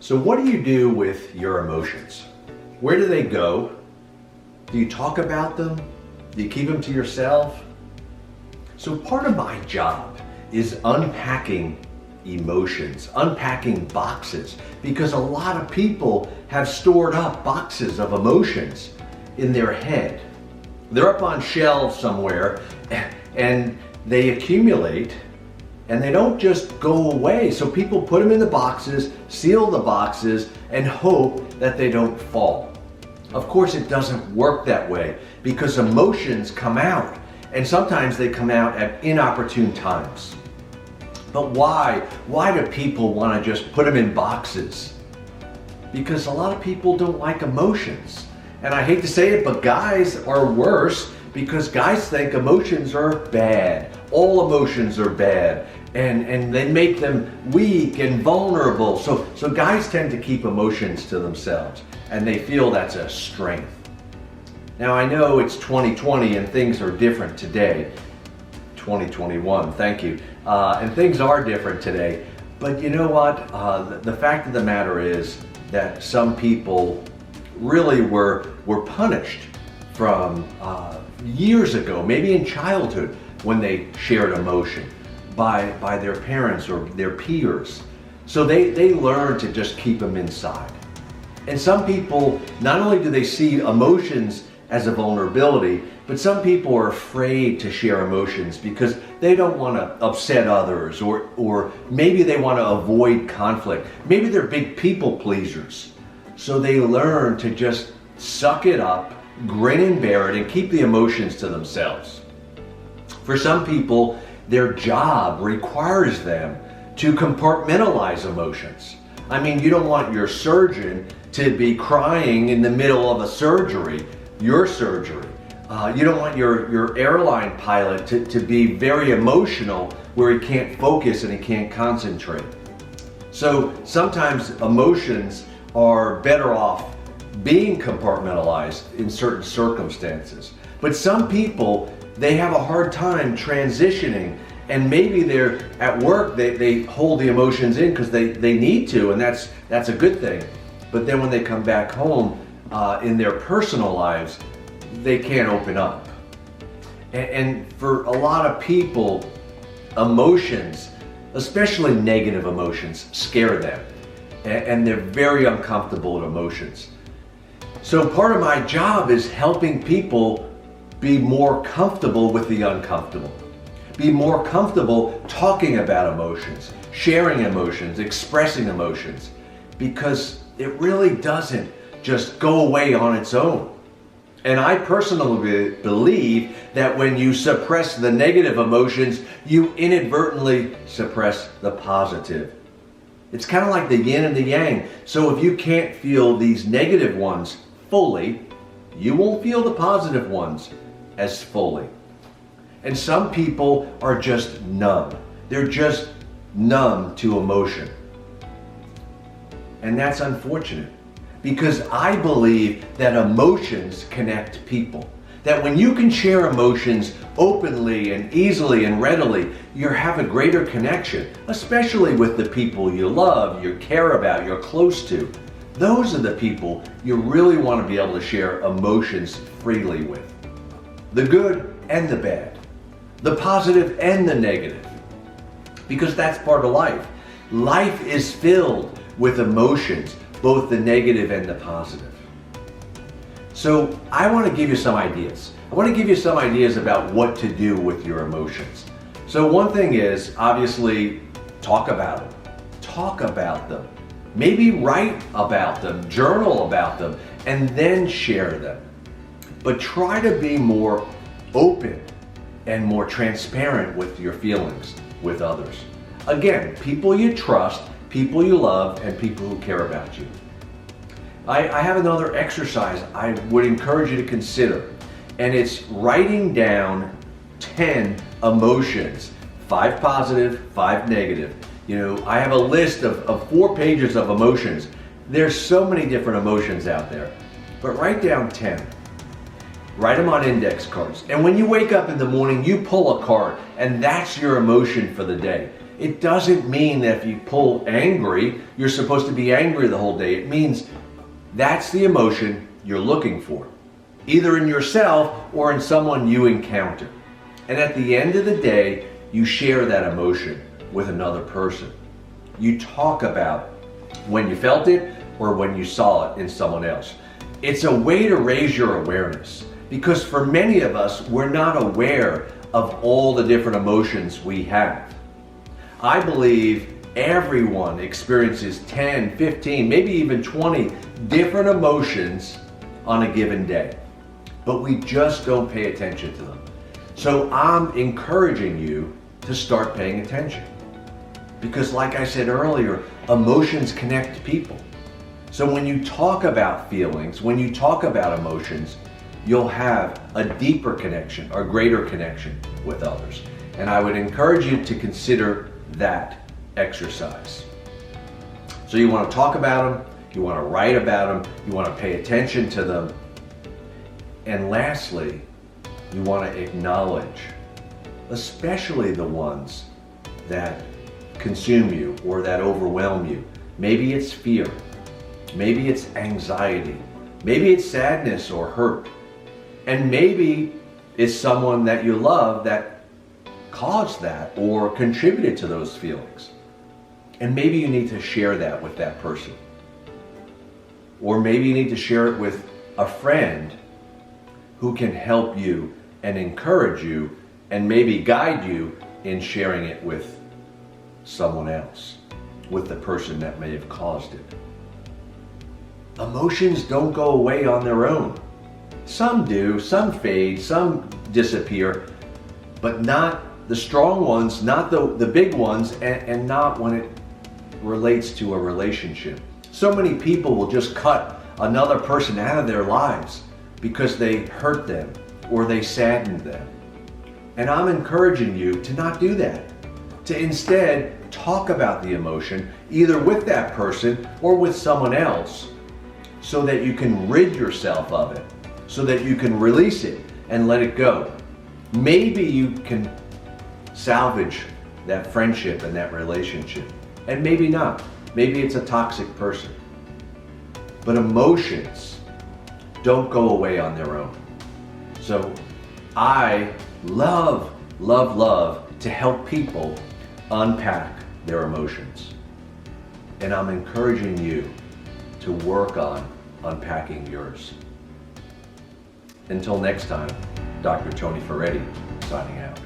So what do you do with your emotions? Where do they go? Do you talk about them? Do you keep them to yourself? So part of my job is unpacking emotions, unpacking boxes, because a lot of people have stored up boxes of emotions in their head. They're up on shelves somewhere and they accumulate and they don't just go away. So people put them in the boxes, seal the boxes, and hope that they don't fall. Of course, it doesn't work that way because emotions come out, and sometimes they come out at inopportune times. But why? Why do people want to just put them in boxes? Because a lot of people don't like emotions. And I hate to say it, but guys are worse because guys think emotions are bad. All emotions are bad. And they make them weak and vulnerable. So guys tend to keep emotions to themselves, and they feel that's a strength. Now I know it's 2020 and things are different today. 2021, thank you. And things are different today. But you know what? The fact of the matter is that some people really were punished from years ago, maybe in childhood, when they shared emotion by their parents or their peers. So they learn to just keep them inside. And some people, not only do they see emotions as a vulnerability, but some people are afraid to share emotions because they don't want to upset others, or maybe they want to avoid conflict. Maybe they're big people pleasers. So they learn to just suck it up, grin and bear it, and keep the emotions to themselves. For some people, their job requires them to compartmentalize emotions. I mean, you don't want your surgeon to be crying in the middle of a surgery, your surgery. You don't want your airline pilot to be very emotional where he can't focus and he can't concentrate. So sometimes emotions are better off being compartmentalized in certain circumstances. But some people, they have a hard time transitioning, and maybe they're at work, they hold the emotions in because they need to, and that's a good thing. But then when they come back home in their personal lives, they can't open up. And for a lot of people, emotions, especially negative emotions, scare them. And they're very uncomfortable with emotions. So part of my job is helping people be more comfortable with the uncomfortable. Be more comfortable talking about emotions, sharing emotions, expressing emotions, because it really doesn't just go away on its own. And I personally believe that when you suppress the negative emotions, you inadvertently suppress the positive. It's kind of like the yin and the yang. So if you can't feel these negative ones fully, you won't feel the positive ones as fully. And some people are just numb. They're just numb to emotion. And that's unfortunate, because I believe that emotions connect people. That when you can share emotions openly and easily and readily, you have a greater connection, especially with the people you love, you care about, you're close to. Those are the people you really want to be able to share emotions freely with. The good and the bad. The positive and the negative. Because that's part of life. Life is filled with emotions, both the negative and the positive. So I want to give you some ideas. I want to give you some ideas about what to do with your emotions. So one thing is, obviously, talk about them. Talk about them. Maybe write about them, journal about them, and then share them. But try to be more open and more transparent with your feelings with others. Again, people you trust, people you love, and people who care about you. I have another exercise I would encourage you to consider, and it's writing down 10 emotions, 5 positive, 5 negative. You know, I have a list of 4 pages of emotions. There's so many different emotions out there, but write down 10. Write them on index cards. And when you wake up in the morning, you pull a card, and that's your emotion for the day. It doesn't mean that if you pull angry, you're supposed to be angry the whole day. It means that's the emotion you're looking for, either in yourself or in someone you encounter. And at the end of the day, you share that emotion with another person. You talk about when you felt it or when you saw it in someone else. It's a way to raise your awareness, because for many of us, we're not aware of all the different emotions we have. I believe everyone experiences 10, 15, maybe even 20 different emotions on a given day, but we just don't pay attention to them. So I'm encouraging you to start paying attention, because like I said earlier, emotions connect people. So when you talk about feelings, when you talk about emotions, you'll have a deeper connection, a greater connection with others. And I would encourage you to consider that exercise. So you want to talk about them, you want to write about them, you want to pay attention to them. And lastly, you want to acknowledge, especially the ones that consume you or that overwhelm you. Maybe it's fear, maybe it's anxiety, maybe it's sadness or hurt, and maybe it's someone that you love that caused that or contributed to those feelings. And maybe you need to share that with that person. Or maybe you need to share it with a friend who can help you and encourage you and maybe guide you in sharing it with someone else, with the person that may have caused it. Emotions don't go away on their own. Some do, some fade, some disappear, but not the strong ones, not the big ones, and not when it relates to a relationship. So many people will just cut another person out of their lives because they hurt them or they saddened them. And I'm encouraging you to not do that, to instead talk about the emotion either with that person or with someone else, so that you can rid yourself of it, so that you can release it and let it go. Maybe you can salvage that friendship and that relationship, and maybe not. Maybe it's a toxic person. But emotions don't go away on their own. So I love to help people unpack their emotions. And I'm encouraging you to work on unpacking yours. Until next time, Dr. Tony Ferretti signing out.